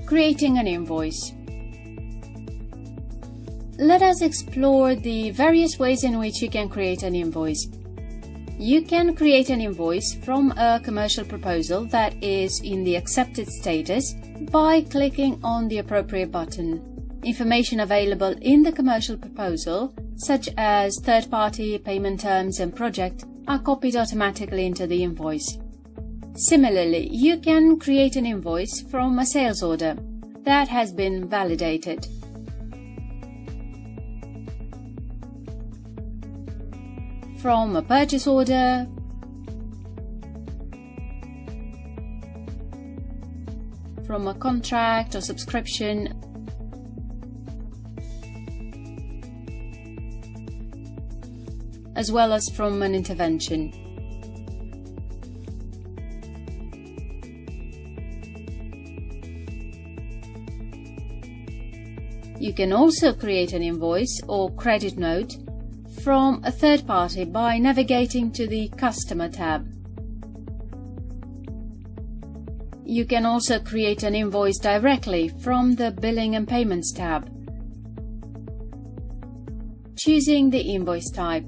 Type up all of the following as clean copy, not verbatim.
Creating an invoice. Let us explore the various ways in which you can create an invoice. You can create an invoice from a commercial proposal that is in the accepted status by clicking on the appropriate button. Information available in the commercial proposal, such as third-party, payment terms and project, are copied automatically into the invoice. Similarly, you can create an invoice from a sales order that has been validated. From a purchase order, from a contract or subscription, as well as from an intervention. You can also create an invoice or credit note from a third party by navigating to the Customer tab. You can also create an invoice directly from the Billing and Payments tab, choosing the invoice type.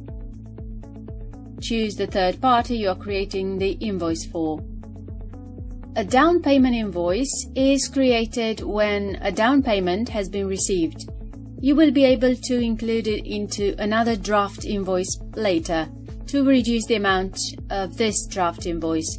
Choose the third party you are creating the invoice for. A down payment invoice is created when a down payment has been received. You will be able to include it into another draft invoice later to reduce the amount of this draft invoice.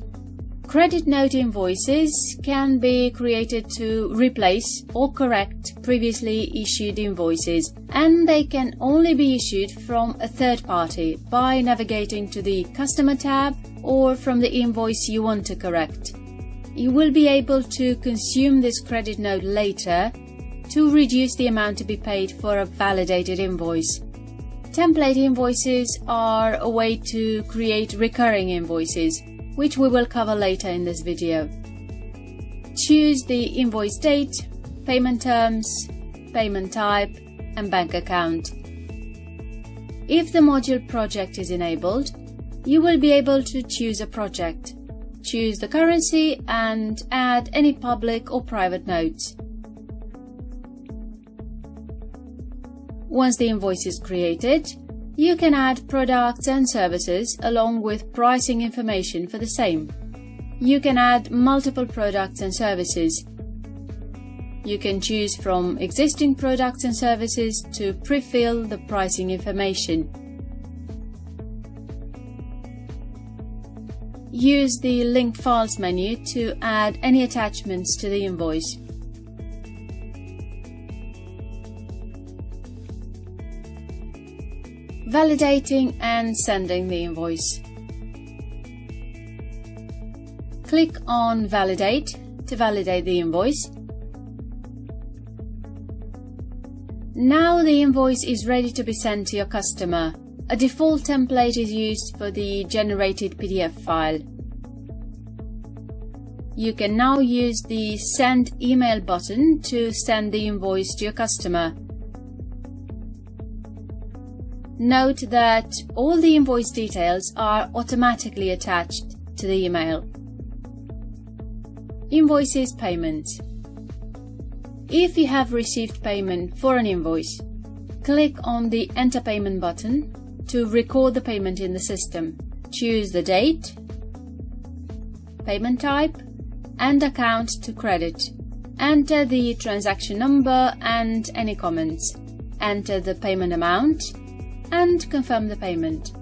Credit note invoices can be created to replace or correct previously issued invoices, and they can only be issued from a third party by navigating to the Customer tab or from the invoice you want to correct. You will be able to consume this credit note later to reduce the amount to be paid for a validated invoice. Template invoices are a way to create recurring invoices, which we will cover later in this video. Choose the invoice date, payment terms, payment type, and bank account. If the module project is enabled, you will be able to choose a project, choose the currency, and add any public or private notes. Once the invoice is created, you can add products and services along with pricing information for the same. You can add multiple products and services. You can choose from existing products and services to pre-fill the pricing information. Use the Link Files menu to add any attachments to the invoice. Validating and sending the invoice. Click on Validate to validate the invoice. Now the invoice is ready to be sent to your customer. A default template is used for the generated PDF file. You can now use the Send Email button to send the invoice to your customer. Note that all the invoice details are automatically attached to the email. Invoices payment. If you have received payment for an invoice, click on the Enter Payment button to record the payment in the system. Choose the date, payment type, and account to credit. Enter the transaction number and any comments. Enter the payment amount and confirm the payment.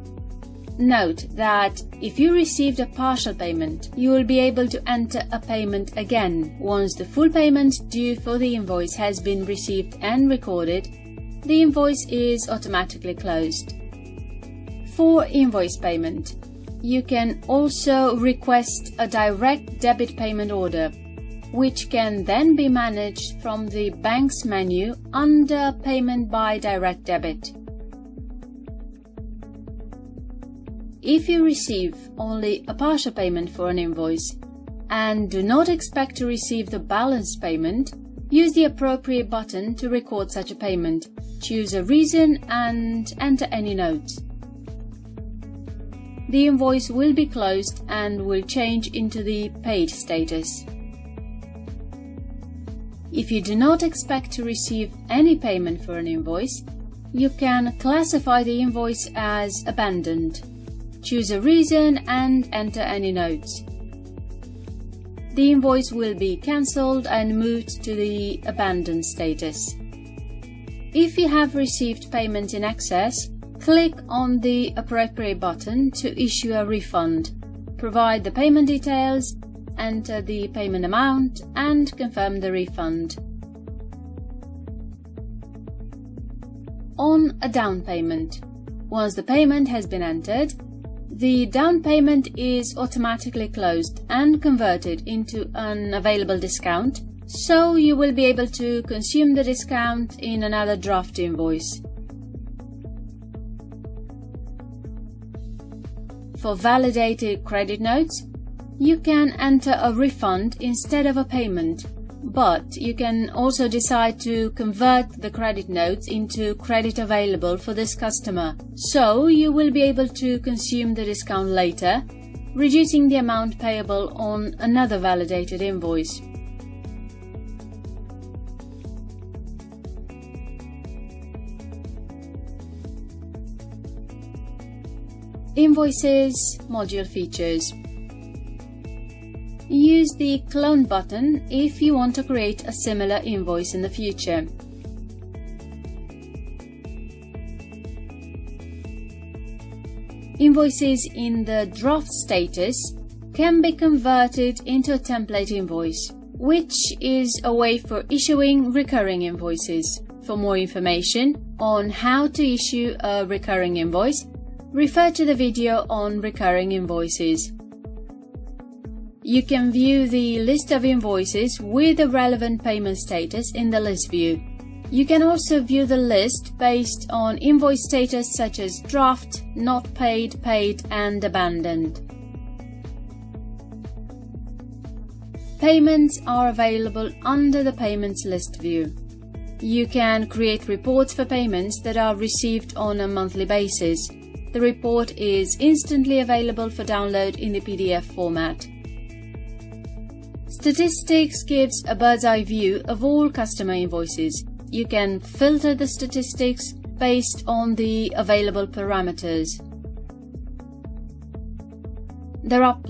Note that if you received a partial payment, you will be able to enter a payment again. Once the full payment due for the invoice has been received and recorded, the invoice is automatically closed. For invoice payment, you can also request a direct debit payment order, which can then be managed from the bank's menu under Payment by Direct Debit. If you receive only a partial payment for an invoice and do not expect to receive the balance payment, use the appropriate button to record such a payment. Choose a reason and enter any notes. The invoice will be closed and will change into the paid status. If you do not expect to receive any payment for an invoice, you can classify the invoice as abandoned. Choose a reason and enter any notes. The invoice will be cancelled and moved to the abandoned status. If you have received payment in excess, click on the appropriate button to issue a refund. Provide the payment details, enter the payment amount, and confirm the refund. On a down payment. Once the payment has been entered, the down payment is automatically closed and converted into an available discount, so you will be able to consume the discount in another draft invoice. For validated credit notes, you can enter a refund instead of a payment, but you can also decide to convert the credit notes into credit available for this customer, so you will be able to consume the discount later, reducing the amount payable on another validated invoice. Invoices module features. Use the clone button if you want to create a similar invoice in the future. Invoices in the draft status can be converted into a template invoice, which is a way for issuing recurring invoices. For more information on how to issue a recurring invoice, refer to the video on recurring invoices. You can view the list of invoices with the relevant payment status in the list view. You can also view the list based on invoice status such as draft, not paid, paid, and abandoned. Payments are available under the payments list view. You can create reports for payments that are received on a monthly basis. The report is instantly available for download in the PDF format. Statistics gives a bird's-eye view of all customer invoices. You can filter the statistics based on the available parameters. There are